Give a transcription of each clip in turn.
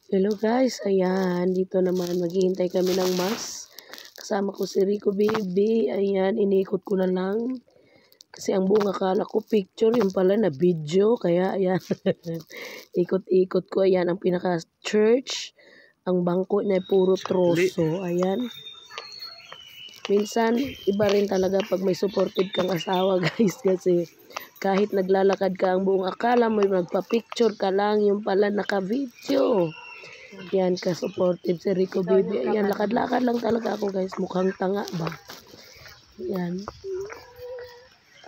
Hello guys, ayan, dito naman maghihintay kami ng mas. Kasama ko si Rico Baby, ayan, iniikot ko na lang. Kasi ang buong akala ko picture, yung pala na video, kaya ayan, ikot-ikot ko, ayan, ang pinaka-church. Ang bangko niya ay puro troso, ayan. Minsan, iba rin talaga pag may supportive kang asawa guys, kasi kahit naglalakad ka ang buong akala mo, magpa-picture ka lang, yung pala naka-video. Yan, ka-supportive si Rico Baby. Ayan, lakad-lakad lang talaga ako guys. Mukhang tanga ba? Yan.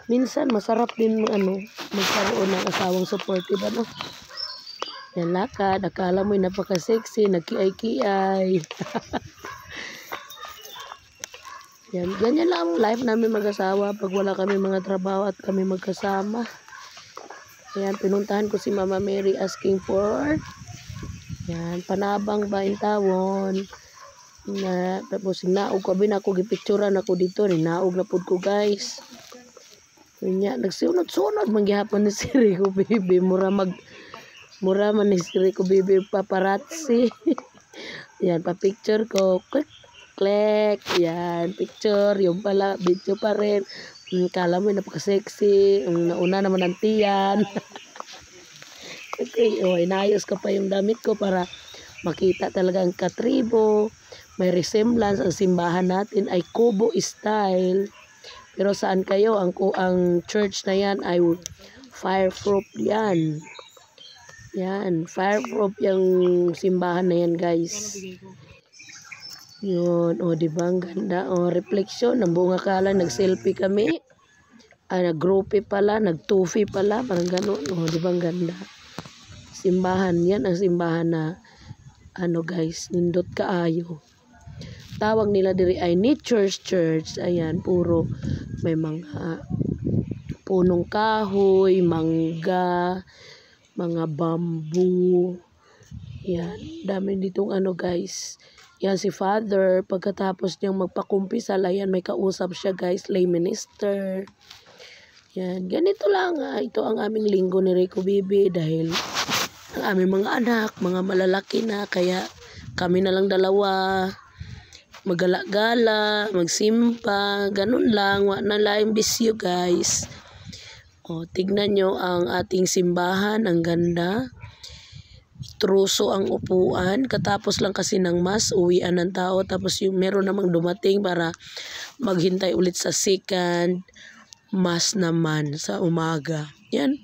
Minsan, masarap din magkaroon ng asawang supportive. Yan, lakad. Akala mo'y napaka-sexy. Nagkiay-kiay. Yan, ganyan lang ang life namin mag-asawa pag wala kami mga trabaho at kami magkasama. Ayan, pinuntahan ko si Mama Mary asking for yan, panabang ba in tawon na tapos naog ko bin ako gipicturean ako dito ni naog na pud ko guys. Nya nagsunod-sunod manggihapon ni si Rico Baby mura man ni si Rico Baby paparazzi. Yan pa picture ko click yan picture yung pala video pa rin. Kala mo napaka-sexy, nauna naman ang tiyan. Okay, inayos ko pa yung damit ko para makita talaga ang katribo. May resemblance, ang simbahan natin ay kubo style. Pero saan kayo? Ang church na yan ay fireproof yan. Yan, fireproof yung simbahan na yan guys. Yun, diba ang ganda? Reflection, ng buong akala, nag-selfie kami. Nag-groupie pala, nag-toofy pala, parang gano'n. Diba ang ganda? Simbahan, yan ang simbahan na guys, nindot kaayo. Tawag nila diri ay Nature's Church. Ayan, puro may mga punong kahoy, mangga, mga bamboo. Yan, dami ditong guys. Yan si Father, pagkatapos niyang magpakumpisal, ayan may kausap siya guys, lay minister. Yan, ganito lang. Ito ang aming linggo ni Rico Baby dahil ang aming mga anak, mga malalaki na, kaya kami na lang dalawa, magala-gala, magsimpa, ganun lang, wala na lang bisyo guys. Tignan nyo ang ating simbahan, ang ganda. Truso ang upuan, katapos lang kasi ng mas, uwian ng tao, tapos yung meron namang dumating para maghintay ulit sa second mas naman sa umaga. Yan.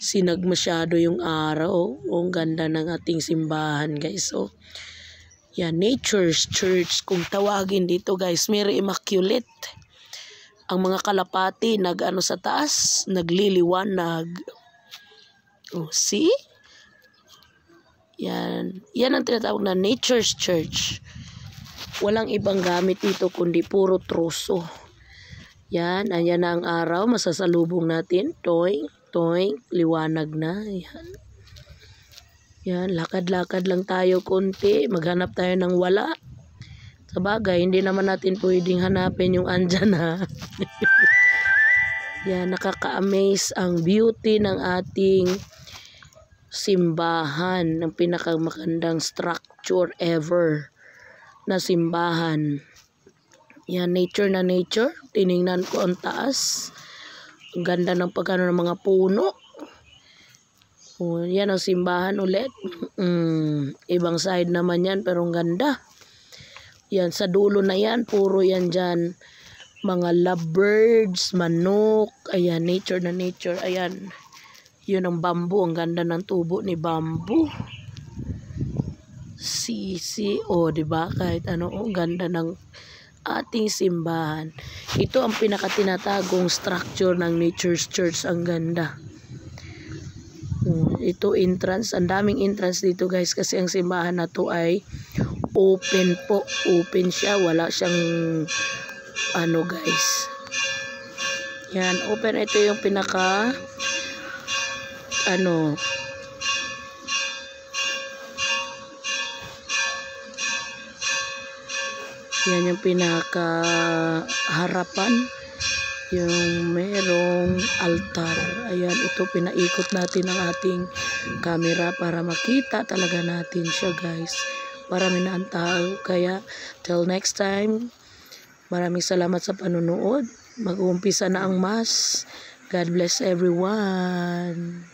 Sinag masyado yung araw. Ang ganda ng ating simbahan guys. Yan, Nature's Church kung tawagin dito guys. Mary Immaculate. Ang mga kalapati sa taas, nagliliwanag. See? Yan. Yan ang tinatawag na Nature's Church. Walang ibang gamit dito kundi puro troso. Yan, ayan na ang araw. Masasalubong natin. Toing. Liwanag na. Yan. Yan, lakad-lakad lang tayo konti. Maghanap tayo ng wala. Sabagay, hindi naman natin pwedeng hanapin yung andyan ha. Yan, nakaka-amaze ang beauty ng ating simbahan. Ang pinakamagandang structure ever na simbahan. Yan, nature na nature. Tiningnan ko ang taas. Ang ganda ng pagkano ng mga puno. Yan ang simbahan ulit. Ibang side naman yan pero ang ganda. Yan sa dulo na yan. Puro yan dyan. Mga lovebirds, manok. Ayan, nature na nature. Ayan. Yun ang bamboo. Ang ganda ng tubo ni bamboo. Sisi. Diba? Kahit ang ganda ng ating simbahan. Ito ang pinakatinatagong structure ng Nature's Church. Ang ganda. Ito entrance. Ang daming entrance dito guys kasi ang simbahan na to ay open po. Open siya. Wala siyang guys. Yan. Open. Ito yung pinaka yan yung pinaka-harapan. Yung merong altar. Ayan, ito pinaikot natin ang ating camera para makita talaga natin siya, guys. Marami na ang tao. Kaya, till next time, maraming salamat sa panonood. Mag-uumpisa na ang mass. God bless everyone.